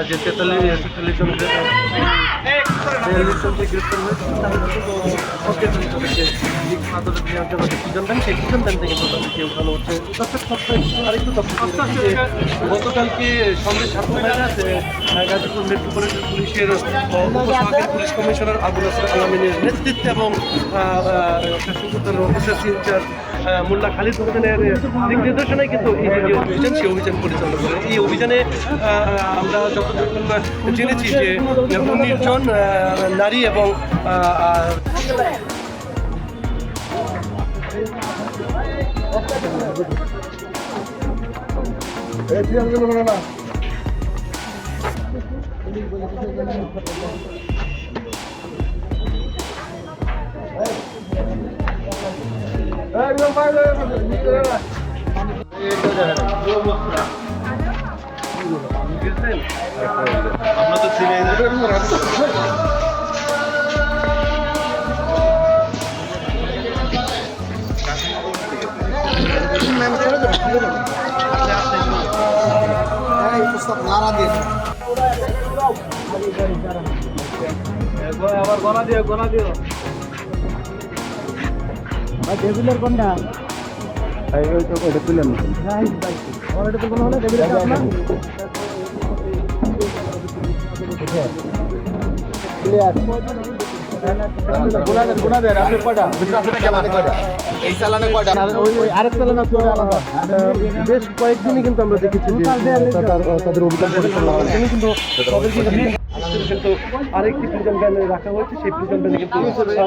যে 43 জন গ্রেপ্তার গতকালকে সন্ধ্যে 7টায় আছে গাজীপুর মেট্রোপলিটন পুলিশের উপসহকারী পুলিশ কমিশনার আবুল হাসান আলামিনের নেতৃত্বে এবং ইনচার্জ মোল্লা খালিদ হোসেনের দিক নির্দেশনায় কিন্তু এই যে অভিযান সেই অভিযান পরিচালনা করে। এই অভিযানে আমরা যতটুকু জেনেছি যে 19 জন নারী এবং আমরা তো চিনি আবার গনা দিও ভাই টেবিলের কোনটা ওই তো ওটা তুলেন না ওটা তো কোনো হলে টেবিলের আপনার ক্লিয়ার গুনা দে আপনি কয়টা এই চালানে কয়টা ওই আরেক চালান আছে আলাদা বেশ কয়েকদিনই কিন্তু আমরা দেখেছি যে তাদের অভিযান পরিচালনা করেন কিন্তু কিন্তু আরেকটি প্রিজন ভ্যানে রাখা হয়েছে সেই প্রিজন ভ্যানে কিন্তু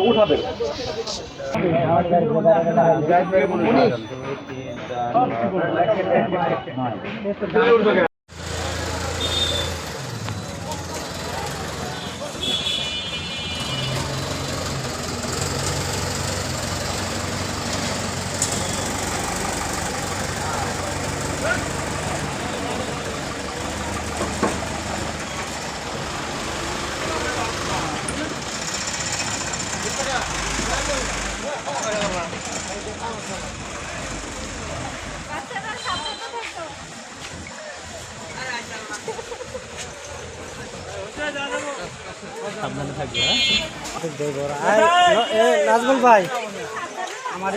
উঠাবে সাবধানে থাকবে নাজমুল ভাই আমার